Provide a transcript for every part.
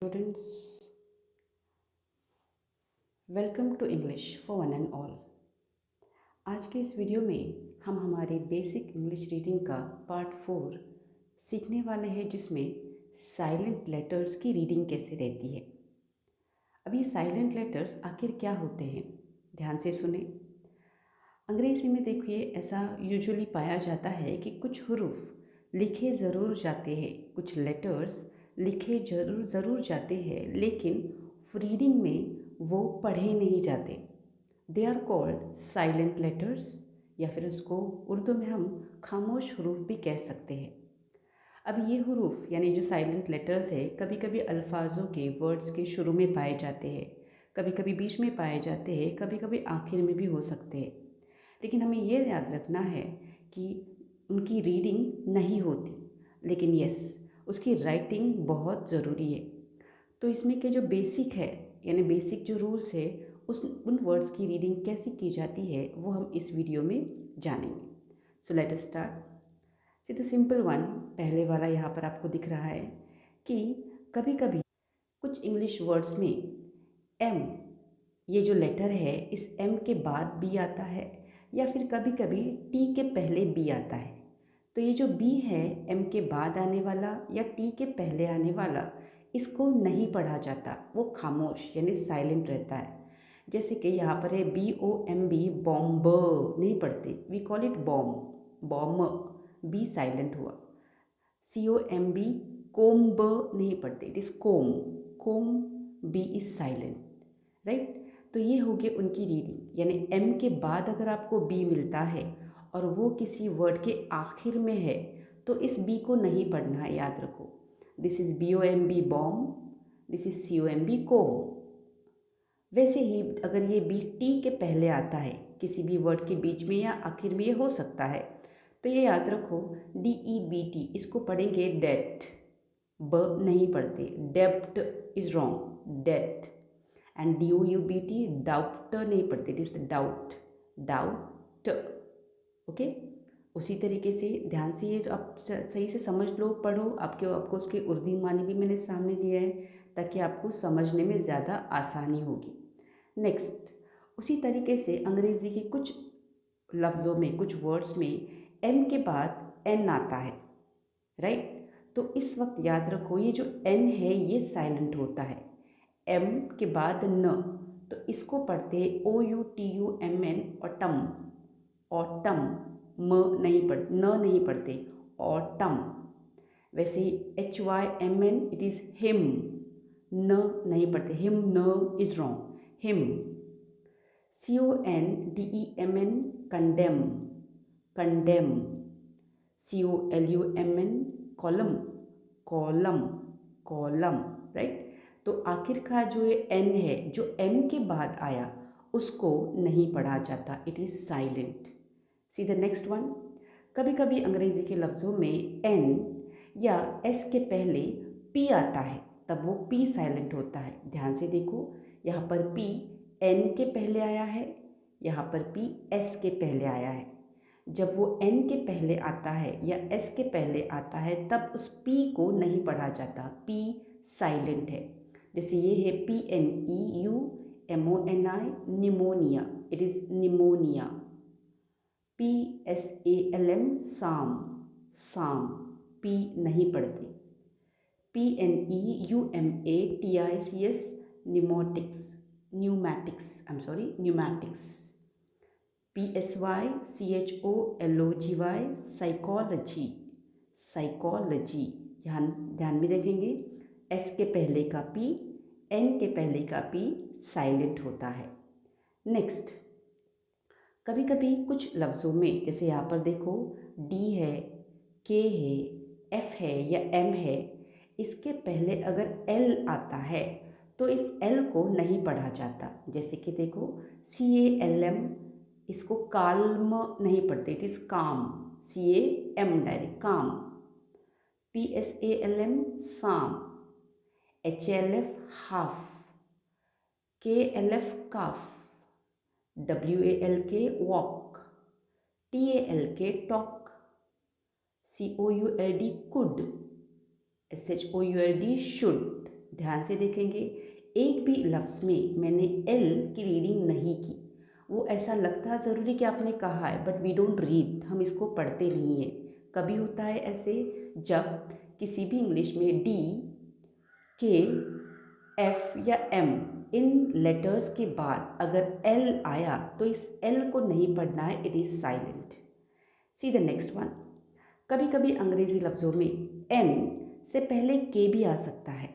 Students, welcome to English for one and all. आज के इस वीडियो में हम हमारे बेसिक इंग्लिश रीडिंग का पार्ट 4 सीखने वाले हैं, जिसमें साइलेंट लेटर्स की रीडिंग कैसे रहती है। अभी साइलेंट लेटर्स आखिर क्या होते हैं, ध्यान से सुने। अंग्रेज़ी में देखिए, ऐसा यूजुअली पाया जाता है कि कुछ हरूफ लिखे ज़रूर जाते हैं, कुछ लेटर्स लिखे ज़रूर जाते हैं, लेकिन रीडिंग में वो पढ़े नहीं जाते। They are called silent letters, या फिर उसको उर्दू में हम खामोश हरूफ भी कह सकते हैं। अब ये हरूफ यानी जो साइलेंट लेटर्स है, कभी कभी अल्फाजों के वर्ड्स के शुरू में पाए जाते हैं, कभी कभी बीच में पाए जाते हैं, कभी कभी आखिर में भी हो सकते हैं। लेकिन हमें ये याद रखना है कि उनकी रीडिंग नहीं होती, लेकिन यस, उसकी राइटिंग बहुत ज़रूरी है। तो इसमें के जो बेसिक है, यानी बेसिक जो रूल्स है, उन वर्ड्स की रीडिंग कैसे की जाती है, वो हम इस वीडियो में जानेंगे। So let us start. See the simple one, पहले वाला यहाँ पर आपको दिख रहा है कि कभी कभी कुछ इंग्लिश वर्ड्स में एम, ये जो लेटर है, इस एम के बाद बी आता है, या फिर कभी कभी टी के पहले बी आता है। तो ये जो बी है, एम के बाद आने वाला या टी के पहले आने वाला, इसको नहीं पढ़ा जाता, वो खामोश यानी साइलेंट रहता है। जैसे कि यहाँ पर है BOMB, बॉम्ब नहीं पढ़ते, we call it bomb, bomb, B silent हुआ। COMB, कोम्ब नहीं पढ़ते, it is comb, comb, B is silent, right. तो ये हो गई उनकी रीडिंग, यानी एम के बाद अगर आपको बी मिलता है और वो किसी वर्ड के आखिर में है, तो इस बी को नहीं पढ़ना है, याद रखो। This is BOMB bomb, this is COMB कोम। वैसे ही अगर ये बी टी के पहले आता है, किसी भी वर्ड के बीच में या आखिर में ये हो सकता है, तो ये याद रखो, DEBT, इसको पढ़ेंगे डेट, ब नहीं पढ़ते, डेप्ट is wrong, debt. And DOUBT, doubt नहीं पढ़ते, it is doubt, doubt, okay. उसी तरीके से ध्यान से ये आप सही से समझ लो, पढ़ो। आपको उसके उर्दू मानी भी मैंने सामने दिया है, ताकि आपको समझने में ज़्यादा आसानी होगी। नेक्स्ट, उसी तरीके से अंग्रेज़ी के कुछ लफ्ज़ों में, कुछ वर्ड्स में एम के बाद एन आता है, राइट। तो इस वक्त याद रखो, ये जो एन है ये साइलेंट होता है। एम के बाद न, तो इसको पढ़ते OUTUMN, ऑटम, ऑटम, न नहीं पढ़ते, ऑटम। वैसे HYMN, इट इज़ हिम, न नहीं पढ़ते, हिम न is wrong, him. CONDEMN, condemn, condemn. COLUMN, column, column, column, right. तो आखिर का जो ये एन है, जो एम के बाद आया, उसको नहीं पढ़ा जाता, it is silent. See the next one. कभी कभी अंग्रेज़ी के लफ्ज़ों में एन या एस के पहले पी आता है, तब वो पी साइलेंट होता है। ध्यान से देखो, यहाँ पर पी एन के पहले आया है, यहाँ पर पी एस के पहले आया है। जब वो एन के पहले आता है या एस के पहले आता है, तब उस पी को नहीं पढ़ा जाता, पी साइलेंट है। जैसे ये है PNEUMONI, pneumonia, it is pneumonia. PSALM, psalm, psalm, P नहीं पढ़ते। PNEUMATICS, pneumatics, pneumatics, I am sorry, pneumatics. PSYCHOLOGY, psychology, psychology. ध्यान ध्यान में देखेंगे, एस के पहले का पी, एन के पहले का पी साइलेंट होता है। नेक्स्ट, कभी कभी कुछ लफ्ज़ों में, जैसे यहाँ पर देखो, डी है, के है, एफ है या एम है, इसके पहले अगर एल आता है, तो इस एल को नहीं पढ़ा जाता। जैसे कि देखो, CALM, इसको काल्म नहीं पढ़ते, इट इज़ काम, CAM डायरेक्ट, काम। PSALM, साम। HLF, half. KLF, calf. WALK, walk. TALK, talk. COULD, could. SHOULD, should. ध्यान से देखेंगे, एक भी लफ्ज़ में मैंने एल की रीडिंग नहीं की। वो ऐसा लगता ज़रूरी कि आपने कहा है, बट वी डोंट रीड, हम इसको पढ़ते नहीं हैं। कभी होता है ऐसे जब किसी भी इंग्लिश में डी, के, एफ या एम इन लेटर्स के बाद अगर एल आया तो इस एल को नहीं पढ़ना है, it is silent. See the next one. कभी कभी अंग्रेज़ी लफ्ज़ों में एन से पहले के भी आ सकता है,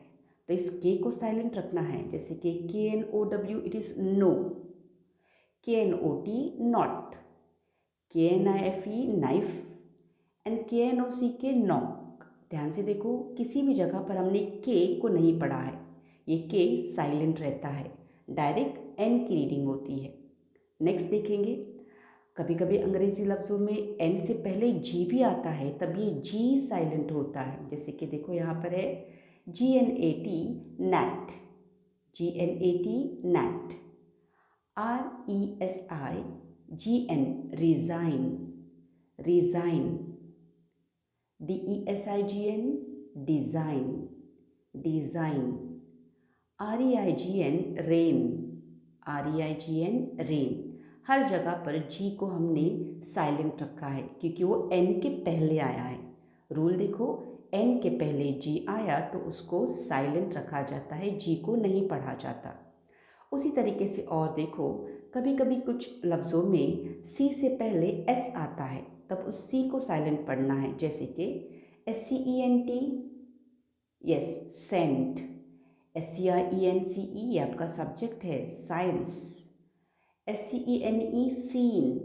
तो इस के को साइलेंट रखना है। जैसे कि KNOW, it is no, KNOT knot, KNIFE knife and KNOCK knock. ध्यान से देखो, किसी भी जगह पर हमने के को नहीं पढ़ा है, ये के साइलेंट रहता है, डायरेक्ट एन की रीडिंग होती है। नेक्स्ट देखेंगे, कभी कभी अंग्रेज़ी लफ्ज़ों में एन से पहले जी भी आता है, तब ये जी साइलेंट होता है। जैसे कि देखो यहाँ पर है GNAT NAT, GNAT NAT, RESIGN resign, resign, DESIGN design, design, REIGN rain, REIGN rain. हर जगह पर जी को हमने साइलेंट रखा है क्योंकि वो एन के पहले आया है। रूल देखो, एन के पहले जी आया तो उसको साइलेंट रखा जाता है, जी को नहीं पढ़ा जाता। उसी तरीके से और देखो, कभी कभी कुछ लफ्ज़ों में सी से पहले एस आता है, तब उस सी को साइलेंट पढ़ना है। जैसे कि SCENT, यस सेंट, SCIENCE ये आपका सब्जेक्ट है science, SCENE scene,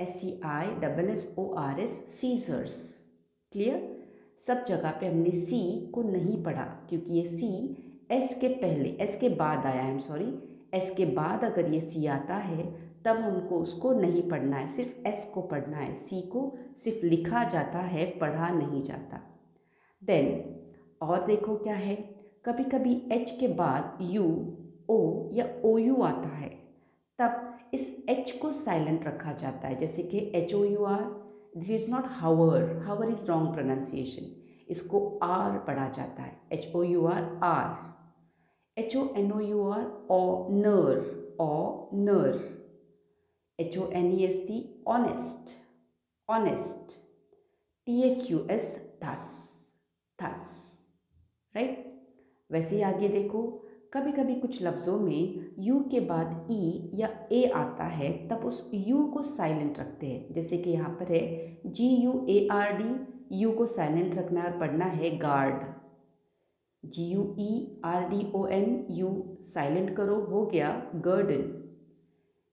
SCISSORS scissors. Clear? सब जगह पे हमने सी को नहीं पढ़ा क्योंकि ये सी एस के पहले, एस के बाद आया है, एस के बाद अगर ये सी आता है तब हमको उसको नहीं पढ़ना है, सिर्फ एस को पढ़ना है। सी को सिर्फ लिखा जाता है, पढ़ा नहीं जाता। देन और देखो क्या है, कभी कभी एच के बाद यू, ओ या OU आता है, तब इस एच को साइलेंट रखा जाता है। जैसे कि HOUR, this is not hour, hour is wrong pronunciation, इसको आर पढ़ा जाता है, HOUR our, HONOUR honour, honour, HONEST honest, honest, THUS thus, thus, right. वैसे ही आगे देखो, कभी कभी कुछ लफ्ज़ों में यू के बाद ई या ए आता है, तब उस यू को साइलेंट रखते हैं। जैसे कि यहाँ पर है GUARD, यू को साइलेंट रखना और पढ़ना है गार्ड, GUERDON, यू साइलेंट करो, हो गया गर्डन,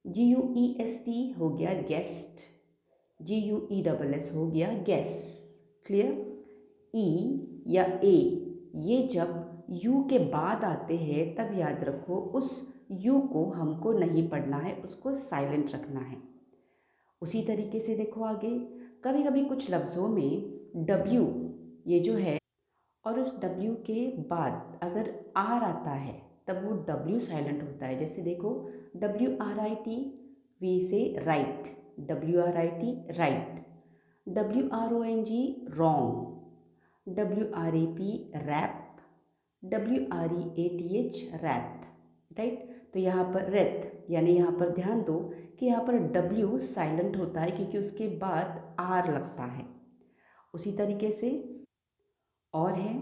GUEST हो गया गेस्ट, GUESS हो गया गेस। क्लियर? ई या ए ये जब यू के बाद आते हैं तब याद रखो उस यू को हमको नहीं पढ़ना है, उसको साइलेंट रखना है। उसी तरीके से देखो आगे, कभी कभी कुछ लफ्ज़ों में डब्ल्यू ये जो है और उस डब्ल्यू के बाद अगर आर आता है तब वो डब्ल्यू साइलेंट होता है। जैसे देखो WRIT वी से write, WRIT write, WRONG wrong, WRAP wrap, WREATH wreath, right. तो यहाँ पर रेथ, यानी यहाँ पर ध्यान दो कि यहाँ पर W साइलेंट होता है क्योंकि उसके बाद R लगता है। उसी तरीके से और है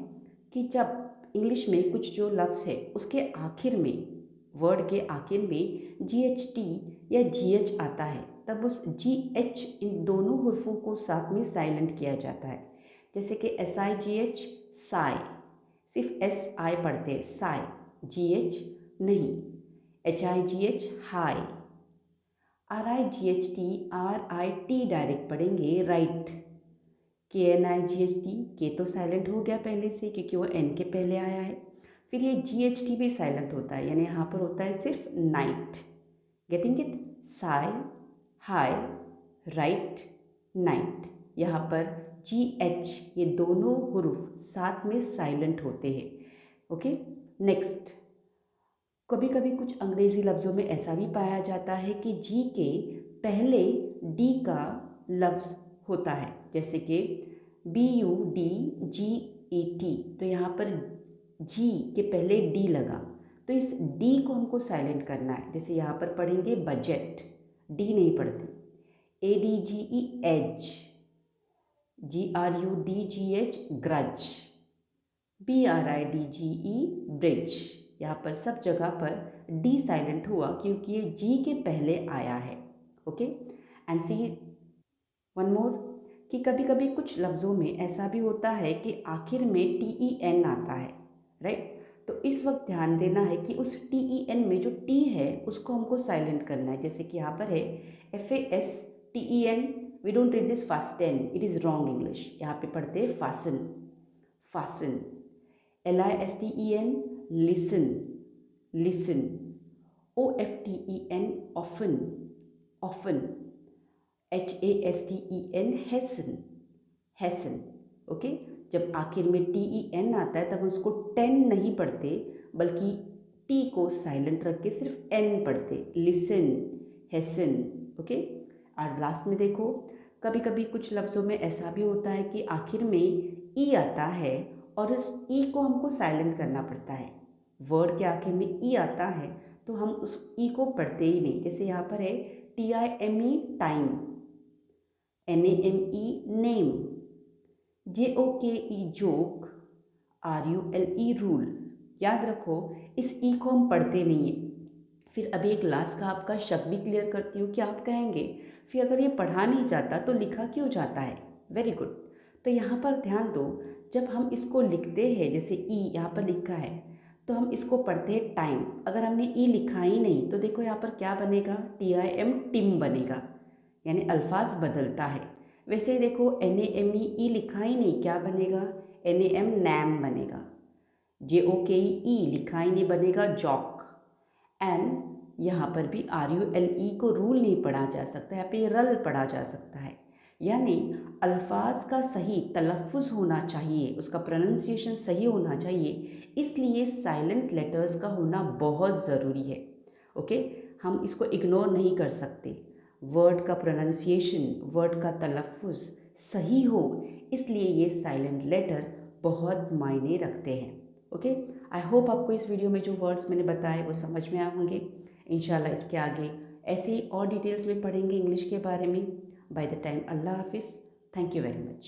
कि जब इंग्लिश में कुछ जो लफ्ज़ है उसके आखिर में, वर्ड के आखिर में GHT या GH आता है, तब उस GH इन दोनों हुर्फों को साथ में साइलेंट किया जाता है। जैसे कि SIGH साई, सिर्फ SI पढ़ते हैं, साई, GH नहीं, HIGH high, RIGHT RIT direct पढ़ेंगे राइट, KNIGHT के तो साइलेंट हो गया पहले से क्योंकि वो N के पहले आया है। फिर ये GHT भी साइलेंट होता है, यानी यहाँ पर होता है सिर्फ night. Getting it? Sai, high, right, night. यहाँ पर GH ये दोनों हुरूफ साथ में साइलेंट होते हैं। ओके, नेक्स्ट, कभी कभी कुछ अंग्रेज़ी लफ्ज़ों में ऐसा भी पाया जाता है कि जी के पहले डी का लफ्ज़ होता है, जैसे कि BUDGET, तो यहाँ पर जी के पहले डी लगा, तो इस डी को हमको साइलेंट करना है। जैसे यहाँ पर पढ़ेंगे बजट, डी नहीं पढ़ते। ADGE edge, GRUDGH grudge, BRIDGE bridge. यहाँ पर सब जगह पर डी साइलेंट हुआ क्योंकि ये जी के पहले आया है। Okay, and see one more कि कभी कभी कुछ लफ्ज़ों में ऐसा भी होता है कि आखिर में TEN आता है, राइट। तो इस वक्त ध्यान देना है कि उस TEN में जो टी है उसको हमको साइलेंट करना है। जैसे कि यहाँ पर है FASTEN, we don't read this fasten, it is wrong English. यहाँ पे पढ़ते हैं fasten, fasten. LISTEN, listen, listen. OFTEN, often, often. HASTEN, hasten, hasten. Okay, जब आखिर में TEN आता है तब हम उसको टेन नहीं पढ़ते बल्कि टी को साइलेंट रख के सिर्फ एन पढ़ते, लिसन, हैसन। ओके, और लास्ट में देखो कभी कभी कुछ लफ्ज़ों में ऐसा भी होता है कि आखिर में ई आता है और उस ई को हमको साइलेंट करना पड़ता है। वर्ड के आखिर में ई आता है तो हम उस ई को पढ़ते ही नहीं। जैसे यहाँ पर है TIME time, NAME name, JOKE joke, RULE rule. याद रखो इस ई को हम पढ़ते नहीं हैं। फिर अभी एक लास्ट का आपका शक भी क्लियर करती हूँ कि आप कहेंगे फिर अगर ये पढ़ा नहीं जाता तो लिखा क्यों जाता है। वेरी गुड, तो यहाँ पर ध्यान दो, जब हम इसको लिखते हैं जैसे ई यहाँ पर लिखा है तो हम इसको पढ़ते हैं टाइम। अगर हमने ई लिखा ही नहीं तो देखो यहाँ पर क्या बनेगा, TIM टिम बनेगा, यानी अल्फाज बदलता है। वैसे ही देखो NAME ई लिखा ही नहीं, क्या बनेगा, NAM नैम बनेगा। JOKE लिखा ही नहीं, बनेगा जॉक। एंड यहाँ पर भी RULE को रूल नहीं पढ़ा जा सकता, यहाँ पे रल पढ़ा जा सकता है। यानी अल्फाज का सही तलफ़ुज़ होना चाहिए, उसका प्रोनंसिएशन सही होना चाहिए, इसलिए साइलेंट लेटर्स का होना बहुत ज़रूरी है। ओके, हम इसको इग्नोर नहीं कर सकते। वर्ड का प्रोनंसिएशन, वर्ड का तलफ़ुज़ सही हो, इसलिए ये साइलेंट लेटर बहुत मायने रखते हैं। ओके, आई होप आपको इस वीडियो में जो वर्ड्स मैंने बताए वो समझ में आए होंगे। इंशाल्लाह इसके आगे ऐसे ही और डिटेल्स में पढ़ेंगे इंग्लिश के बारे में। बाय द टाइम, अल्लाह हाफिज़, थैंक यू वेरी मच।